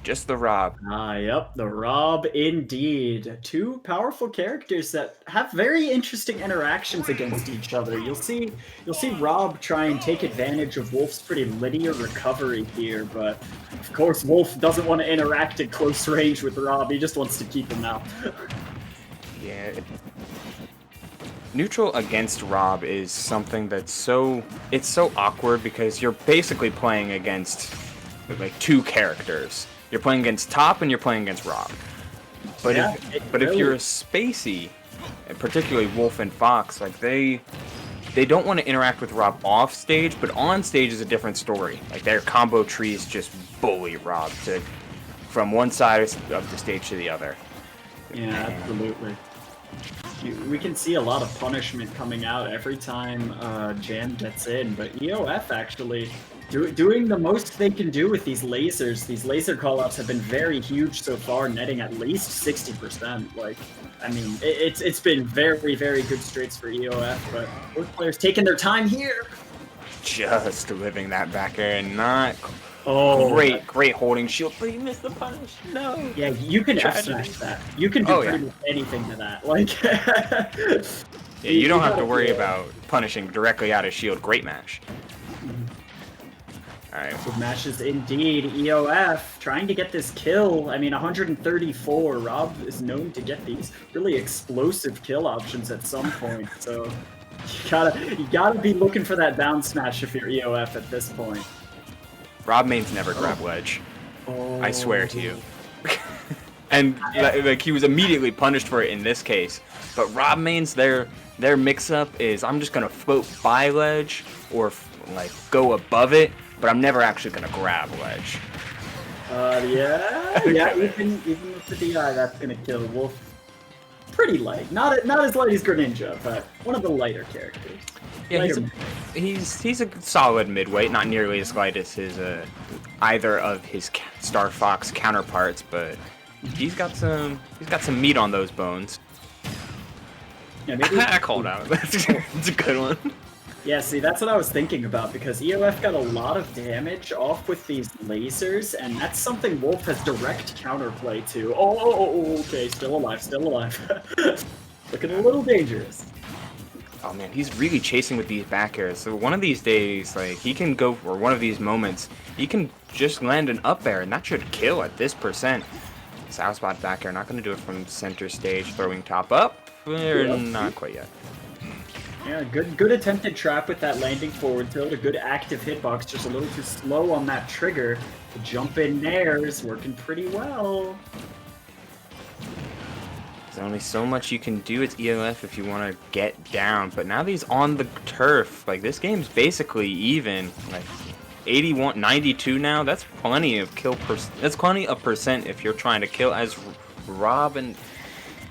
Just the R.O.B. Ah, yep, the R.O.B indeed. Two powerful characters that have very interesting interactions against each other. You'll see R.O.B try and take advantage of Wolf's pretty linear recovery here, but of course Wolf doesn't want to interact at close range with R.O.B. He just wants to keep him out. Yeah. Neutral against R.O.B is something that's so awkward because you're basically playing against like two characters. You're playing against Top and you're playing against R.O.B. But Yeah, if you're a Spacey, and particularly Wolf and Fox, like they don't want to interact with R.O.B off stage, but on stage is a different story. Like their combo trees just bully R.O.B from one side of the stage to the other. Yeah, absolutely. We can see a lot of punishment coming out every time Jam gets in, but EOF actually doing the most they can do with these lasers. These laser callouts have been very huge so far, netting at least 60%. Like, I mean, it's been very, very good straights for EOF, but both players taking their time here. Just living that back air and not Oh, great holding shield, but he missed the punish. No. yeah, you can F smash that. You can do pretty much anything to that. Like, yeah, you don't have to worry about punishing directly out of shield. Great mash. Alright. Good mashes indeed. EOF trying to get this kill. I mean, 134. R.O.B is known to get these really explosive kill options at some point, so you gotta be looking for that down smash if you're EOF at this point. R.O.B mains never grab ledge. I swear to you. And like he was immediately punished for it in this case. But R.O.B mains, their mix-up is I'm just gonna float by ledge or like go above it, but I'm never actually gonna grab ledge. Yeah, even with the DI, that's gonna kill Wolf. Pretty light, not as light as Greninja, but one of the lighter characters. Yeah, he's a solid midweight, not nearly as light as his either of his Star Fox counterparts, but he's got some meat on those bones. Yeah, maybe I called out. That's a good one. Yeah, see, that's what I was thinking about, because EOF got a lot of damage off with these lasers, and that's something Wolf has direct counterplay to. Oh, okay, still alive. Looking a little dangerous. Oh man, he's really chasing with these back airs. So one of these days, like, he can go, or one of these moments, he can just land an up air, and that should kill at this percent. South spot back air, not going to do it from center stage, throwing top up, not quite yet. Yeah, good attempted trap with that landing forward tilt, a good active hitbox, just a little too slow on that trigger. The jump in there is working pretty well. There's only so much you can do with EOF if you want to get down, but now that he's on the turf, like this game's basically even, like 81, 92 now, that's plenty of that's plenty of percent if you're trying to kill as R.O.B and,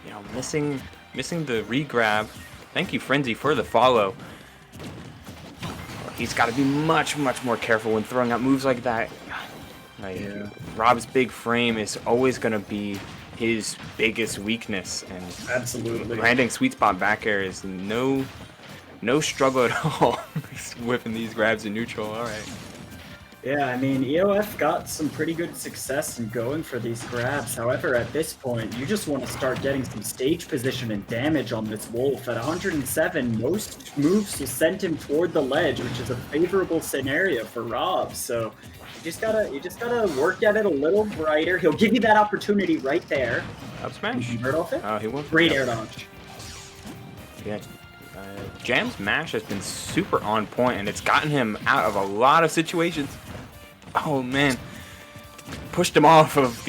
you know, missing the regrab. Thank you, Frenzy, for the follow. He's got to be much more careful when throwing out moves like that. Like, yeah. R.O.B's big frame is always going to be his biggest weakness, and absolutely landing sweet spot back air is no struggle at all. Whipping these grabs in neutral. All right. Yeah, I mean, EOF got some pretty good success in going for these grabs. However, at this point, you just want to start getting some stage position and damage on this Wolf. At 107, most moves will send him toward the ledge, which is a favorable scenario for R.O.B. So you just gotta work at it a little brighter. He'll give you that opportunity right there. Up smash. Convert off it. Oh, he won't. Great air dodge. Yeah. Jam's mash has been super on point, and it's gotten him out of a lot of situations. Oh man, pushed him off of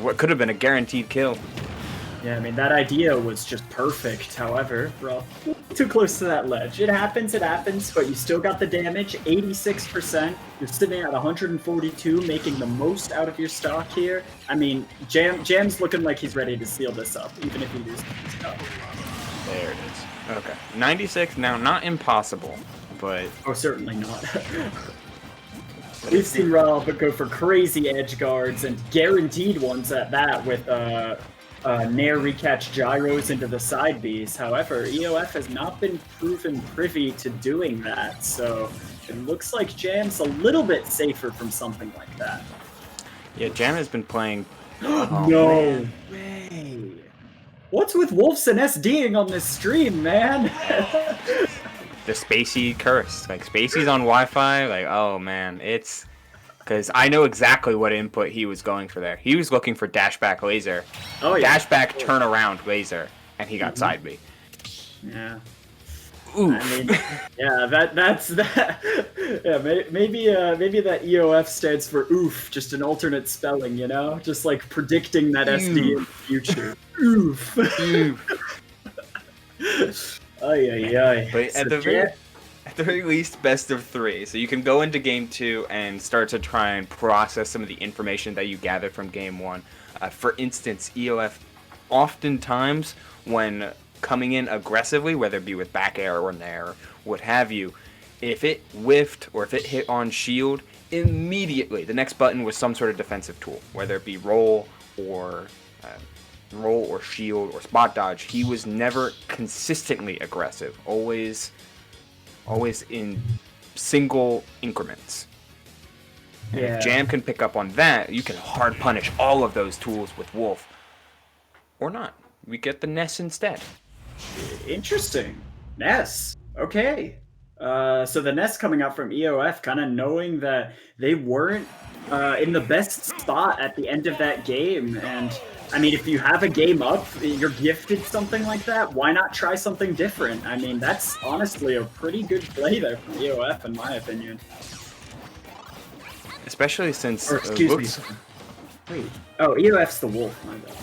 what could have been a guaranteed kill. Yeah, I mean, that idea was just perfect. However, bro, too close to that ledge. It happens, but you still got the damage, 86%. You're sitting at 142, making the most out of your stock here. I mean, Jam's looking like he's ready to seal this up, even if he loses his stock. There it is. Okay, 96 now, not impossible, but... Oh, certainly not. We've seen R.O.B go for crazy edge guards, and guaranteed ones at that, with Nair recatch gyros into the side Bs. However, EOF has not been proven privy to doing that, so it looks like Jam's a little bit safer from something like that. Yeah, Jam has been playing. Oh, No man. way. What's with Wolves and SDing on this stream, man? The Spacey curse. Like, Spacey's on Wi-Fi. Like, oh, man. It's... Because I know exactly what input he was going for there. He was looking for dashback laser. Oh, yeah. Dashback turnaround laser. And he got side B. Yeah. Oof. I mean, yeah, that's that. Yeah, maybe that EOF stands for oof, just an alternate spelling, you know, just like predicting that SD in the future. Oof. Ay ay ay. But So at the very least, best of 3. So you can go into game 2 and start to try and process some of the information that you gathered from game 1. For instance, EOF oftentimes when coming in aggressively, whether it be with back air or nair, what have you, if it whiffed or if it hit on shield, immediately the next button was some sort of defensive tool, whether it be roll or shield or spot dodge. He was never consistently aggressive, always in single increments. And Yeah. if Jam can pick up on that, you can hard punish all of those tools with Wolf. Or not. We get the Ness instead. Interesting. Ness. Okay. So the Ness coming out from EOF, kind of knowing that they weren't in the best spot at the end of that game. And I mean, if you have a game up, you're gifted something like that, why not try something different? I mean, that's honestly a pretty good play there from EOF, in my opinion. Especially since Or, excuse me. Wait. Oh, EOF's the Wolf, my bad.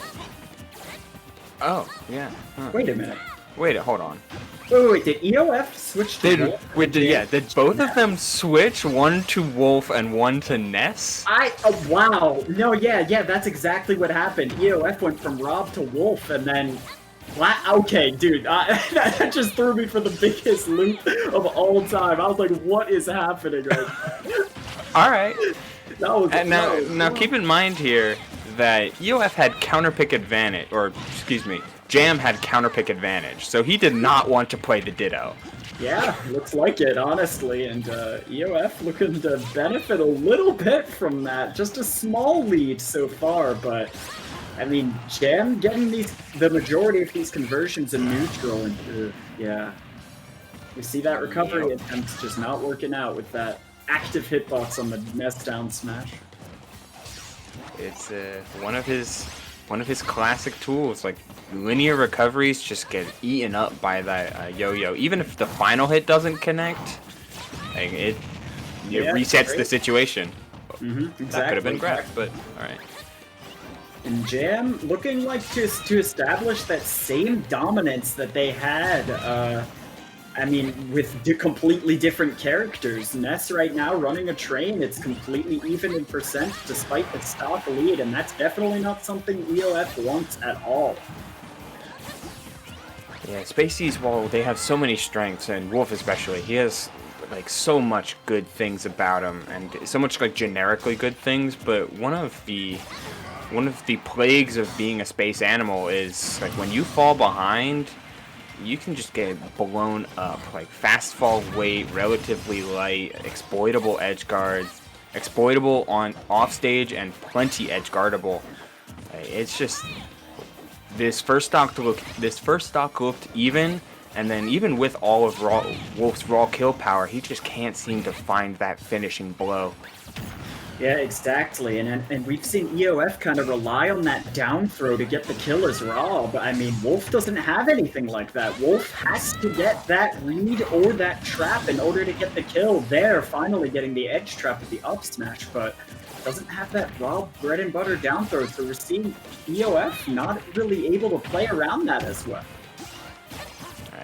Oh, yeah. Huh. Wait a minute. Wait, hold on. Wait, did EOF switch to Wolf? Did both of them switch? One to Wolf and one to Ness? Wow. No, yeah, that's exactly what happened. EOF went from R.O.B to Wolf, and then... Okay, dude, that just threw me for the biggest loop of all time. I was like, what is happening right now? Alright. Now now keep in mind here that EOF had counterpick advantage, or excuse me, Jam had counterpick advantage, so he did not want to play the Ditto. Yeah, looks like it, honestly, and EOF looking to benefit a little bit from that. Just a small lead so far, but I mean, Jam getting the majority of these conversions in neutral, and yeah, you see that recovery attempt just not working out with that active hitbox on the Ness down smash. It's one of his classic tools. Like, linear recoveries just get eaten up by that yo-yo. Even if the final hit doesn't connect, like, it resets the situation. Exactly. That could have been grab, but alright. And Jam looking like to establish that same dominance that they had, I mean, with completely different characters. Ness right now running a train, it's completely even in percent despite the stock lead, and that's definitely not something EOF wants at all. Yeah, Spacey's, while they have so many strengths, and Wolf especially, he has like so much good things about him, and so much like generically good things, but one of the plagues of being a space animal is like when you fall behind, you can just get blown up. Like fast fall weight, relatively light, exploitable edge guards, exploitable on offstage, and plenty edge guardable. It's just this first stock looked even, and then even with all of Wolf's raw kill power, he just can't seem to find that finishing blow. Yeah, exactly, and we've seen EOF kind of rely on that down throw to get the kill as R.O.B. I mean, Wolf doesn't have anything like that. Wolf has to get that read or that trap in order to get the kill. There, finally getting the edge trap with the up smash, but doesn't have that R.O.B bread and butter down throw, so we're seeing EOF not really able to play around that as well.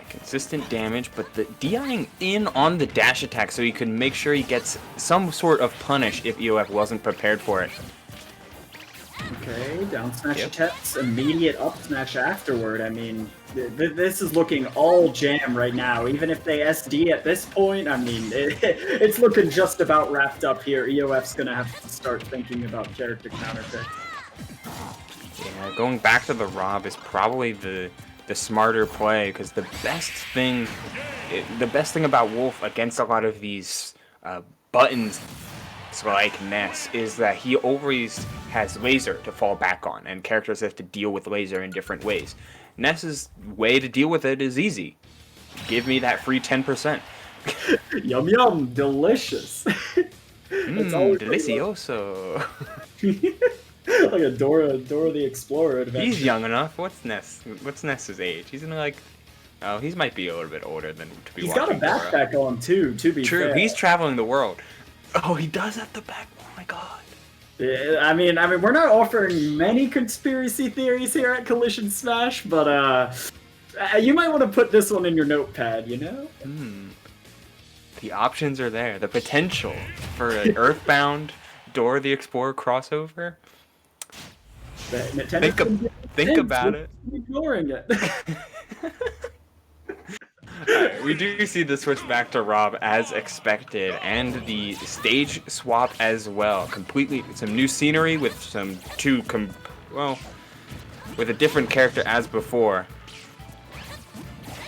Consistent damage, but the DIing in on the dash attack so he could make sure he gets some sort of punish if EOF wasn't prepared for it. Okay, down smash attempts, immediate up smash afterward. I mean, this is looking all Jam right now. Even if they SD at this point, I mean, it's looking just about wrapped up here. EOF's going to have to start thinking about character counterpick. Yeah, going back to the R.O.B is probably the smarter play, because the best thing about Wolf against a lot of these buttons like Ness is that he always has laser to fall back on, and characters have to deal with laser in different ways. Ness's way to deal with it is easy. Give me that free 10%. Yum yum, delicious. Delicioso. Like a Dora the Explorer adventure. He's young enough. What's Ness? What's Ness's age? He's in like, oh, he might be a little bit older than to be. He's got a backpack on too. To be true, fair. He's traveling the world. Oh, he does have the back. Oh my god. Yeah, I mean, we're not offering many conspiracy theories here at Collision Smash, but you might want to put this one in your notepad. You know. The options are there. The potential for an Earthbound Dora the Explorer crossover. Think about it. Ignoring it. Right, we do see the switch back to R.O.B as expected, and the stage swap as well. Completely, some new scenery with some with a different character as before.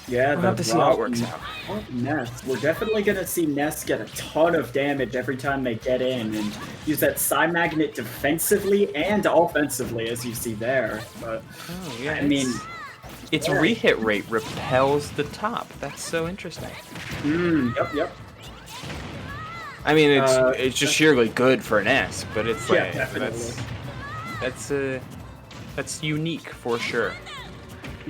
Yeah, we'll have to see how it works out. Ness. We're definitely going to see Ness get a ton of damage every time they get in and use that Psy Magnet defensively and offensively, as you see there. But, yeah, I mean... Its re-hit rate repels the top. That's so interesting. Yep. I mean, it's just sheerly good for an S, but it's like that's unique for sure.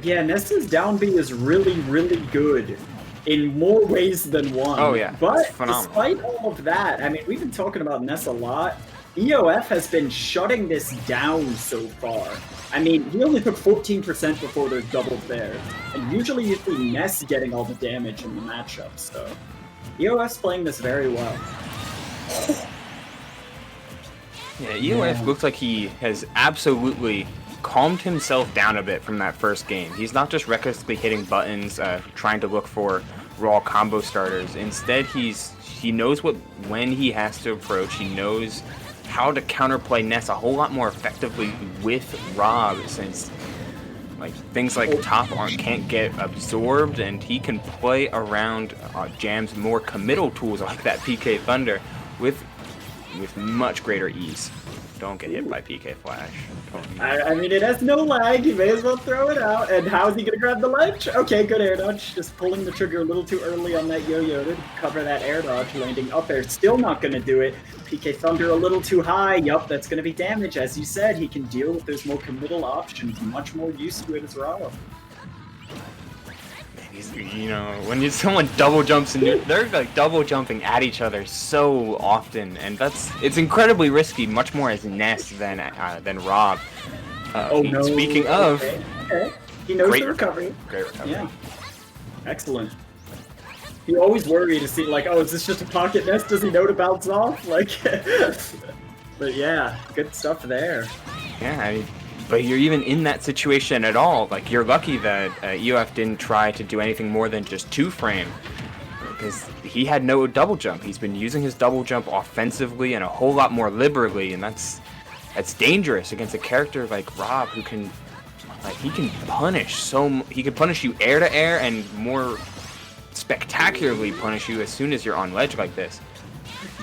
Yeah, Ness's down B is really, really good in more ways than one. Oh yeah, but despite all of that, I mean, we've been talking about Ness a lot. EOF has been shutting this down so far. I mean, he only took 14% before there's doubles there. And usually you see Ness getting all the damage in the matchup, so... EOF's playing this very well. Yeah, EOF looks like he has absolutely calmed himself down a bit from that first game. He's not just recklessly hitting buttons, trying to look for raw combo starters. Instead, he knows when he has to approach. He knows how to counterplay Ness a whole lot more effectively with R.O.B, since things like top can't get absorbed, and he can play around Jam's more committal tools like that PK Thunder with much greater ease. Don't get hit by PK Flash. I mean, it has no lag. You may as well throw it out. And how is he going to grab the ledge? Okay, good air dodge. Just pulling the trigger a little too early on that yo-yo to cover that air dodge. Landing up there. Still not going to do it. PK Thunder a little too high. Yup, that's going to be damage. As you said, he can deal with those more committal options. Much more used to it as R.O.B. You know, when someone double jumps and they're like double jumping at each other so often, and it's incredibly risky, much more as Ness than R.O.B. No! Speaking of, okay. He knows the recovery. Great recovery. Yeah, excellent. You always worry to see is this just a pocket Ness? Does he know to bounce off? But yeah, good stuff there. Yeah, I mean. But you're even in that situation at all. You're lucky that EOF didn't try to do anything more than just 2-frame, because he had no double jump. He's been using his double jump offensively and a whole lot more liberally, and that's dangerous against a character like R.O.B, who can he can punish you air to air and more spectacularly punish you as soon as you're on ledge like this.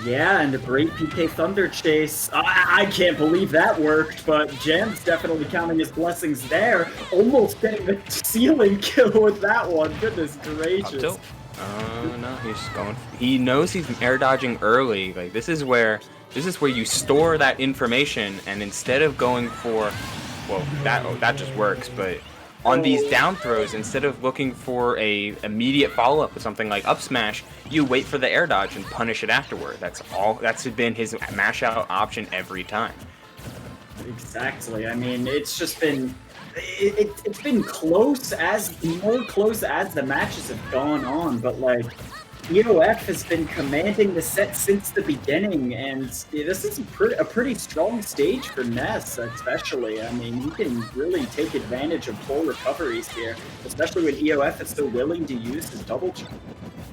Yeah, and a great PK Thunder chase. I can't believe that worked, but Jam's definitely counting his blessings there. Almost getting the ceiling kill with that one. Goodness gracious. Oh no, he's going. He knows he's air dodging early. This is where you store that information, and instead of going for, that just works, but on these down throws, instead of looking for a immediate follow-up with something like up smash, you wait for the air dodge and punish it afterward. That's been his mash out option every time. Exactly. I mean, it's just been it's been more close as the matches have gone on, but EOF has been commanding the set since the beginning, and this is a pretty strong stage for Ness, especially. I mean, he can really take advantage of full recoveries here, especially when EOF is so willing to use his double jump.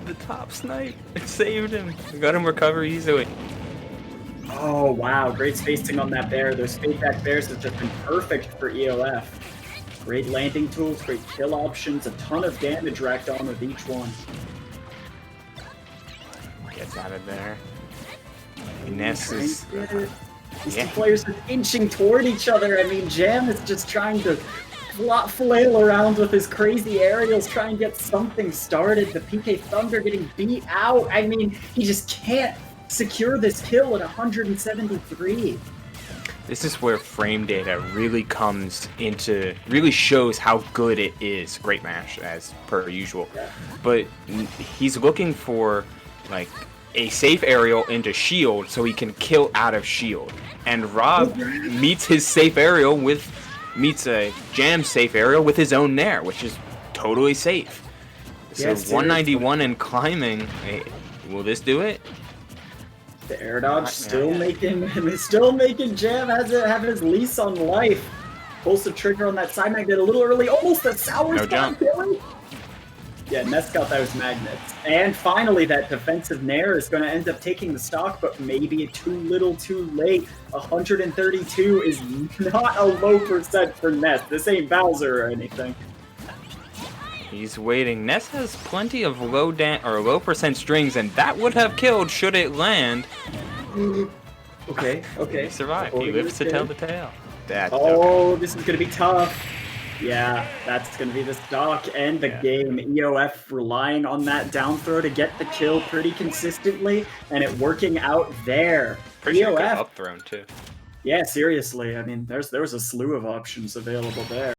The top snipe saved him. Got him recover easily. Oh, wow. Great spacing on that bear. Those fade back bears have just been perfect for EOF. Great landing tools, great kill options, a ton of damage racked on with each one. Gets out of there. Ness is These Yeah. two players are inching toward each other. I mean, Jam is just trying to flail around with his crazy aerials, try and get something started. The PK Thunder getting beat out. I mean, he just can't secure this kill at 173. This is where frame data really really shows how good it is. Great match, as per usual. Yeah. But he's looking for, like, a safe aerial into shield so he can kill out of shield. And R.O.B meets his safe aerial meets a Jam safe aerial with his own Nair, which is totally safe. So Yeah, 191 and climbing. Hey, will this do it? The air dodge still making Jam have his lease on life. Pulls the trigger on that side magnet a little early, almost a sour spot killing. Yeah, Ness got those magnets. And finally, that defensive Nair is going to end up taking the stock, but maybe too little too late. 132 is not a low percent for Ness. This ain't Bowser or anything. He's waiting. Ness has plenty of low percent strings, and that would have killed should it land. Okay. He survived. He lives to tell the tale. This is going to be tough. Yeah, that's going to be the stock and the game. EOF relying on that down throw to get the kill pretty consistently, and it working out there. Pretty EOF sure up thrown too. Yeah, seriously. I mean, there was a slew of options available there.